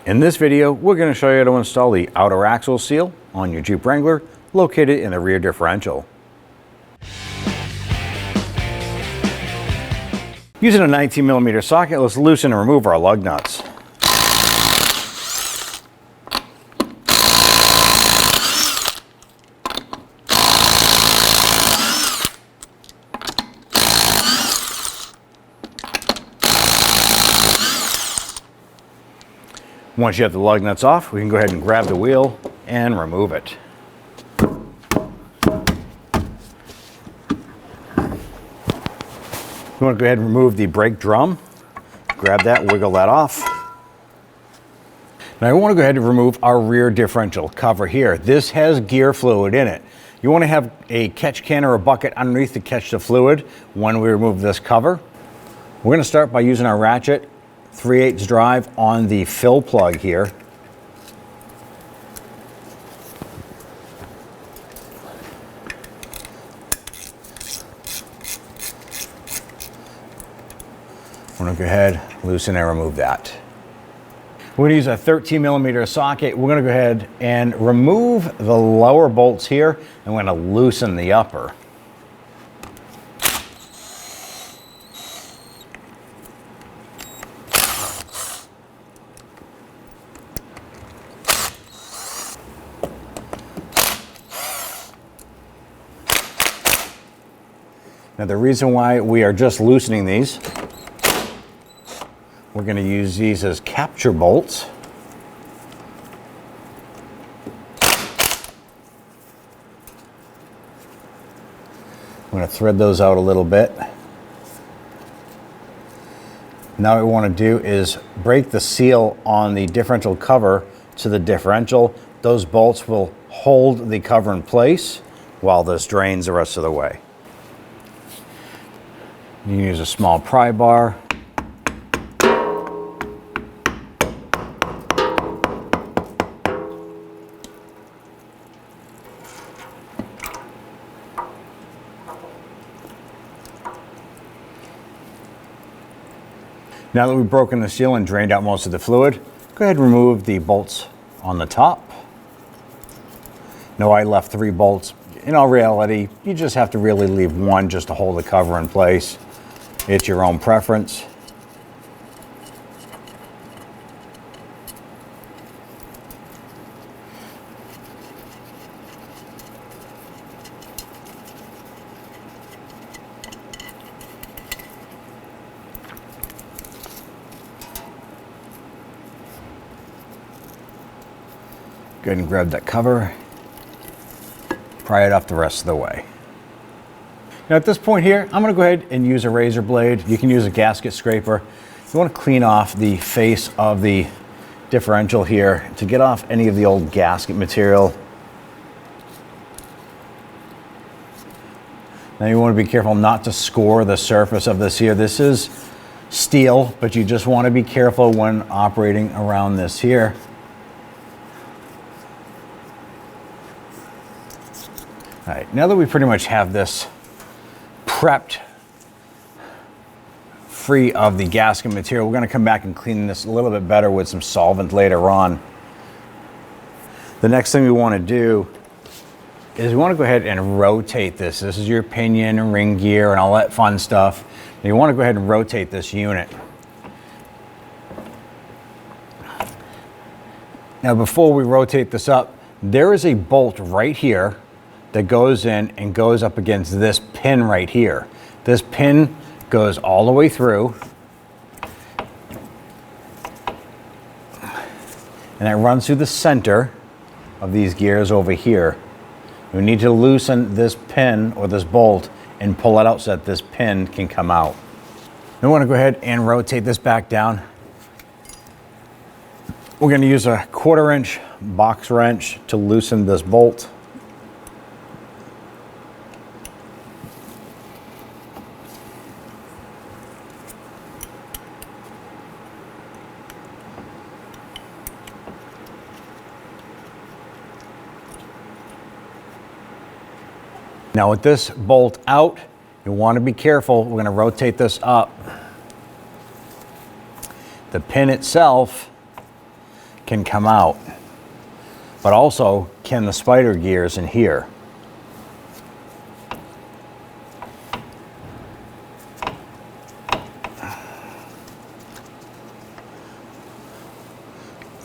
In this video, we're going to show you how to install the outer axle seal on your Jeep Wrangler located in the rear differential. Using a 19mm socket, let's loosen and remove our lug nuts. Once you have the lug nuts off, we can go ahead and grab the wheel and remove it. You want to go ahead and remove the brake drum. Grab that, wiggle that off. Now I want to go ahead and remove our rear differential cover here. This has gear fluid in it. You want to have a catch can or a bucket underneath to catch the fluid when we remove this cover. We're going to start by using our Ratchet 3/8 drive on the fill plug here. I'm going to go ahead, loosen and remove that. We're going to use a 13mm socket. We're going to go ahead and remove the lower bolts here, and we're going to loosen the upper. Now the reason why we are just loosening these, we're going to use these as capture bolts. I'm going to thread those out a little bit. Now what we want to do is break the seal on the differential cover to the differential. Those bolts will hold the cover in place while this drains the rest of the way. You can use a small pry bar. Now that we've broken the seal and drained out most of the fluid, go ahead and remove the bolts on the top. Now I left 3 bolts. In all reality, you just have to really leave 1 just to hold the cover in place. It's your own preference. Go ahead and grab that cover, pry it off the rest of the way. Now at this point here, I'm going to go ahead and use a razor blade. You can use a gasket scraper. You want to clean off the face of the differential here to get off any of the old gasket material. Now you want to be careful not to score the surface of this here. This is steel, but you just want to be careful when operating around this here. All right, now that we pretty much have this prepped free of the gasket material, we're going to come back and clean this a little bit better with some solvent later on. The next thing we want to do is we want to go ahead and rotate this. This is your pinion and ring gear and all that fun stuff. And you want to go ahead and rotate this unit. Now before we rotate this up, there is a bolt right here that goes in and goes up against this pin right here. This pin goes all the way through, and it runs through the center of these gears over here. We need to loosen this pin or this bolt and pull it out so that this pin can come out. We want to go ahead and rotate this back down. We're going to use a 1/4 inch box wrench to loosen this bolt. Now with this bolt out, you want to be careful. We're going to rotate this up. The pin itself can come out, but also can the spider gears in here.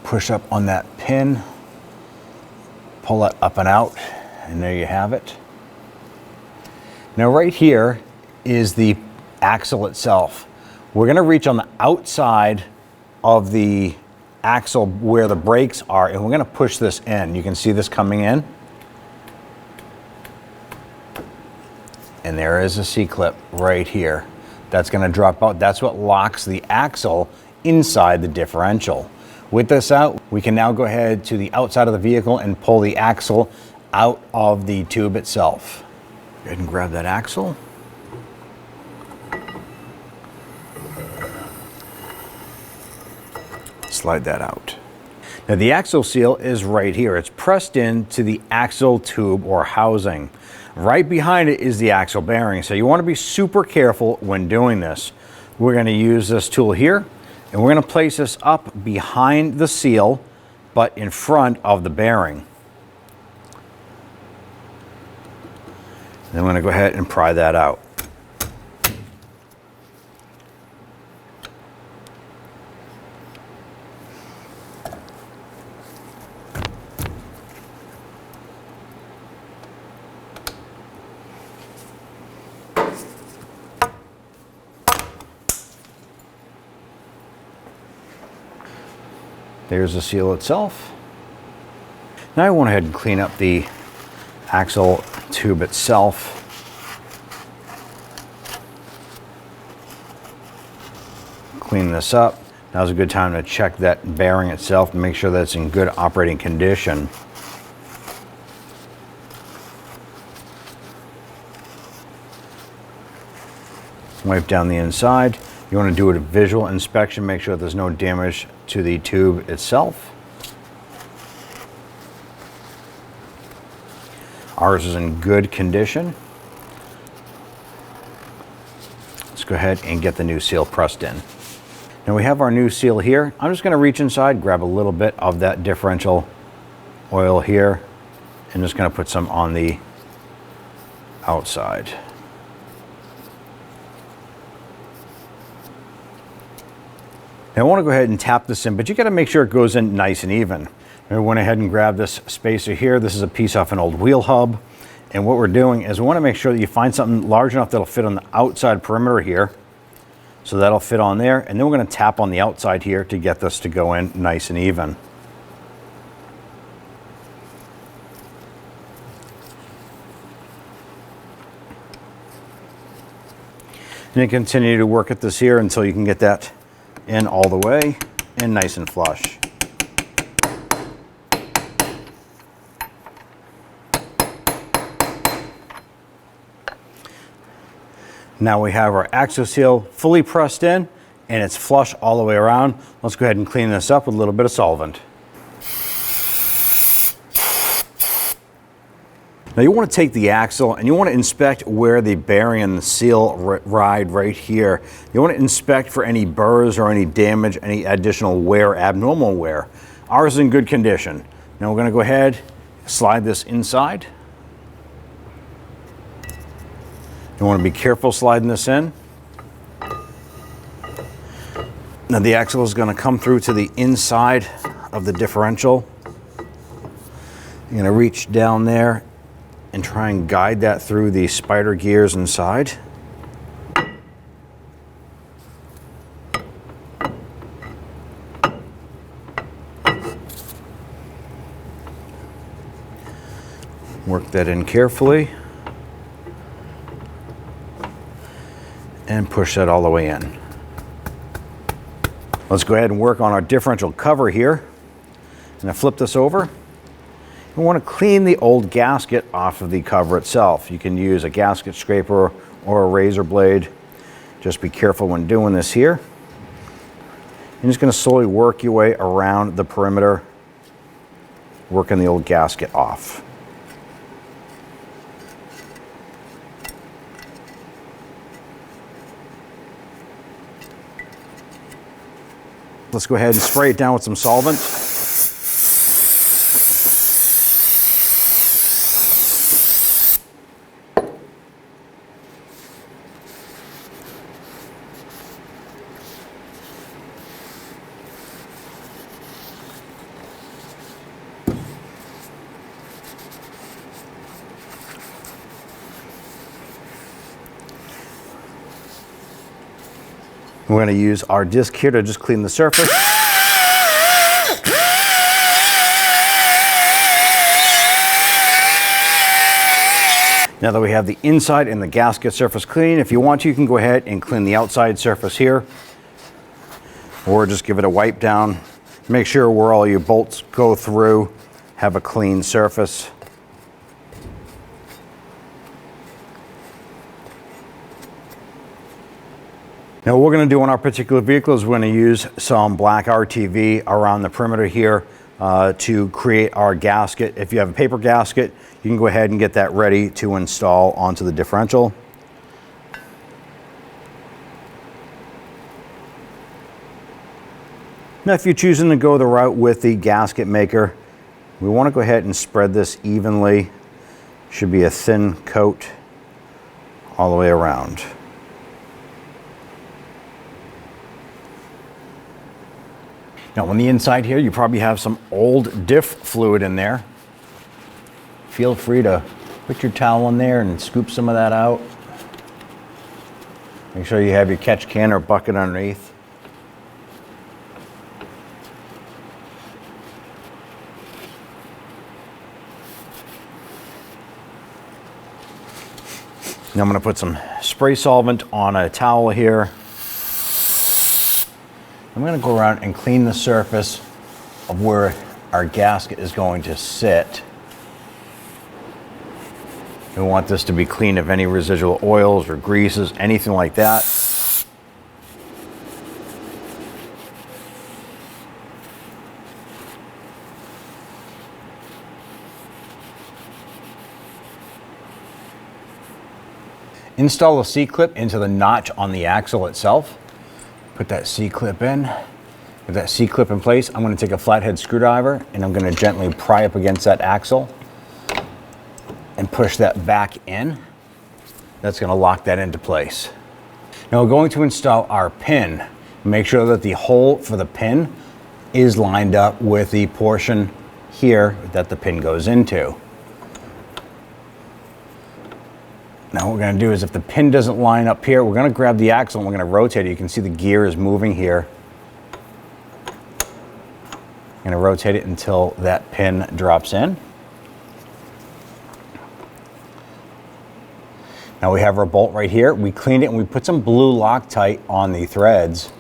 Push up on that pin, pull it up and out, and there you have it. Now right here is the axle itself. We're going to reach on the outside of the axle where the brakes are, and we're going to push this in. You can see this coming in. And there is a C-clip right here. That's going to drop out. That's what locks the axle inside the differential. With this out, we can now go ahead to the outside of the vehicle and pull the axle out of the tube itself. Go ahead and grab that axle. Slide that out. Now the axle seal is right here. It's pressed into the axle tube or housing. Right behind it is the axle bearing. So you want to be super careful when doing this. We're going to use this tool here, and we're going to place this up behind the seal, but in front of the bearing. Then I'm going to go ahead and pry that out. There's the seal itself. Now I went ahead and clean up the axle tube itself. Clean this up. Now's a good time to check that bearing itself and make sure that it's in good operating condition. Wipe down the inside. You want to do a visual inspection, make sure there's no damage to the tube itself. Ours is in good condition. Let's go ahead and get the new seal pressed in. Now we have our new seal here. I'm just going to reach inside, grab a little bit of that differential oil here, and just going to put some on the outside. Now I want to go ahead and tap this in, but you got to make sure it goes in nice and even. I went ahead and grabbed this spacer here. This is a piece off an old wheel hub. And what we're doing is we want to make sure that you find something large enough that'll fit on the outside perimeter here. So that'll fit on there. And then we're going to tap on the outside here to get this to go in nice and even. And you continue to work at this here until you can get that in all the way and nice and flush. Now we have our axle seal fully pressed in and it's flush all the way around. Let's go ahead and clean this up with a little bit of solvent. Now you want to take the axle and you want to inspect where the bearing and the seal ride right here. You want to inspect for any burrs or any damage, any additional wear, abnormal wear. Ours is in good condition. Now we're going to go ahead, slide this inside. You want to be careful sliding this in. Now the axle is going to come through to the inside of the differential. You're going to reach down there and try and guide that through the spider gears inside. Work that in carefully and push that all the way in. Let's go ahead and work on our differential cover here. And I flip this over. We want to clean the old gasket off of the cover itself. You can use a gasket scraper or a razor blade. Just be careful when doing this here. You're just going to slowly work your way around the perimeter, working the old gasket off. Let's go ahead and spray it down with some solvent. We're going to use our disc here to just clean the surface. Now that we have the inside and the gasket surface clean, if you want to, you can go ahead and clean the outside surface here, or just give it a wipe down. Make sure where all your bolts go through have a clean surface. Now what we're going to do on our particular vehicle is we're going to use some black RTV around the perimeter here to create our gasket. If you have a paper gasket, you can go ahead and get that ready to install onto the differential. Now if you're choosing to go the route with the gasket maker, we want to go ahead and spread this evenly. Should be a thin coat all the way around. Now on the inside here, you probably have some old diff fluid in there. Feel free to put your towel in there and scoop some of that out. Make sure you have your catch can or bucket underneath. Now I'm going to put some spray solvent on a towel here. I'm going to go around and clean the surface of where our gasket is going to sit. We want this to be clean of any residual oils or greases, anything like that. Install a C-clip into the notch on the axle itself. Put that C-clip in. With that C-clip in place, I'm going to take a flathead screwdriver and I'm going to gently pry up against that axle and push that back in. That's going to lock that into place. Now we're going to install our pin. Make sure that the hole for the pin is lined up with the portion here that the pin goes into. Now what we're going to do is if the pin doesn't line up here, we're going to grab the axle and we're going to rotate it. You can see the gear is moving here. I'm going to rotate it until that pin drops in. Now we have our bolt right here. We cleaned it and we put some blue Loctite on the threads.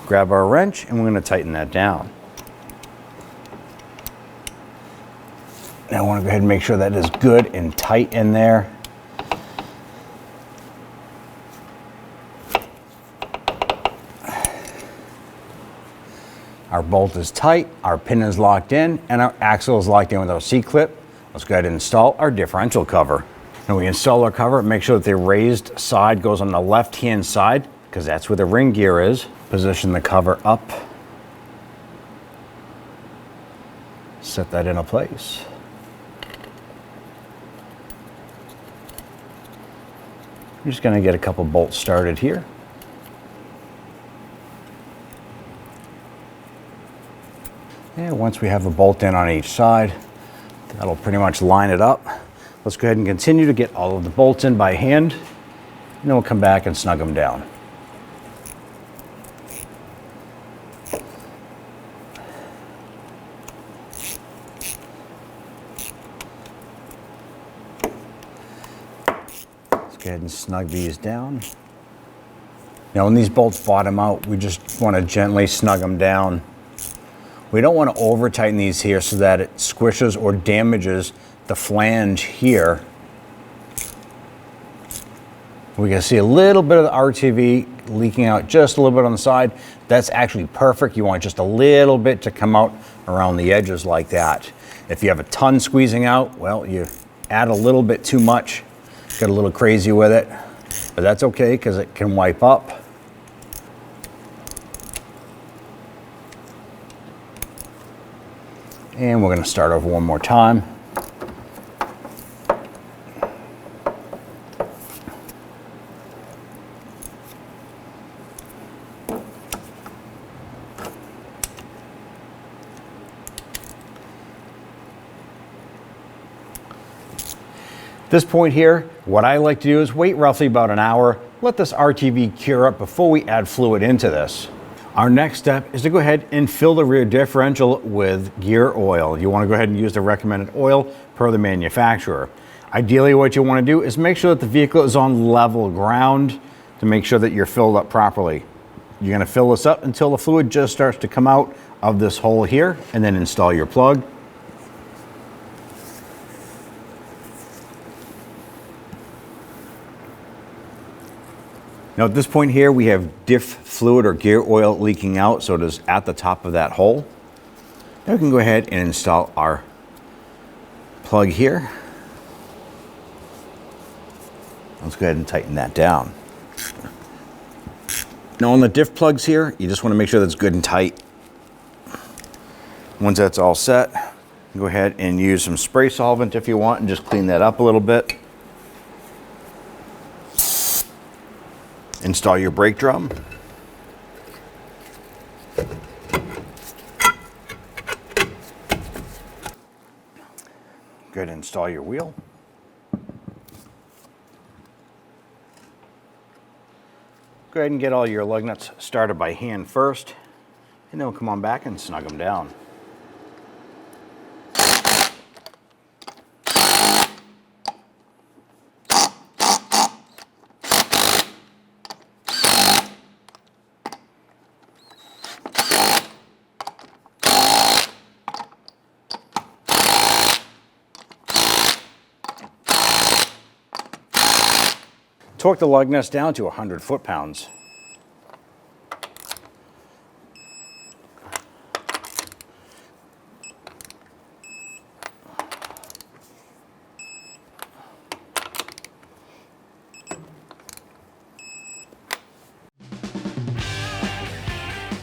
Grab our wrench and we're going to tighten that down. Now I want to go ahead and make sure that is good and tight in there. Our bolt is tight, our pin is locked in, and our axle is locked in with our C-clip. Let's go ahead and install our differential cover. Now we install our cover, make sure that the raised side goes on the left-hand side, because that's where the ring gear is. Position the cover up. Set that into place. I'm just going to get a couple bolts started here. And once we have a bolt in on each side, that'll pretty much line it up. Let's go ahead and continue to get all of the bolts in by hand, and then we'll come back and snug them down. Go ahead and snug these down. Now when these bolts bottom out, we just want to gently snug them down. We don't want to over tighten these here so that it squishes or damages the flange here. We can see a little bit of the RTV leaking out just a little bit on the side. That's actually perfect. You want just a little bit to come out around the edges like that. If you have a ton squeezing out, well, you add a little bit too much. Get a little crazy with it, but that's okay because it can wipe up. And we're going to start over one more time. This point here, what I like to do is wait roughly about an hour, let this RTV cure up before we add fluid into this. Our next step is to go ahead and fill the rear differential with gear oil. You want to go ahead and use the recommended oil per the manufacturer. Ideally, what you want to do is make sure that the vehicle is on level ground to make sure that you're filled up properly. You're going to fill this up until the fluid just starts to come out of this hole here, and then install your plug. Now at this point here, we have diff fluid or gear oil leaking out, so it is at the top of that hole. Now we can go ahead and install our plug here. Let's go ahead and tighten that down. Now on the diff plugs here, you just want to make sure that's good and tight. Once that's all set, go ahead and use some spray solvent if you want and just clean that up a little bit. Install your brake drum. Go ahead and install your wheel. Go ahead and get all your lug nuts started by hand first, and then we'll come on back and snug them down. Torque the lug nuts down to 100 foot-pounds.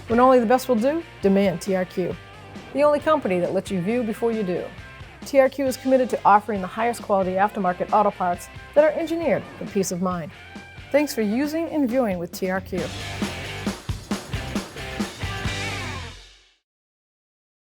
When only the best will do, demand TRQ. The only company that lets you view before you do. TRQ is committed to offering the highest quality aftermarket auto parts that are engineered for peace of mind. Thanks for using and viewing with TRQ.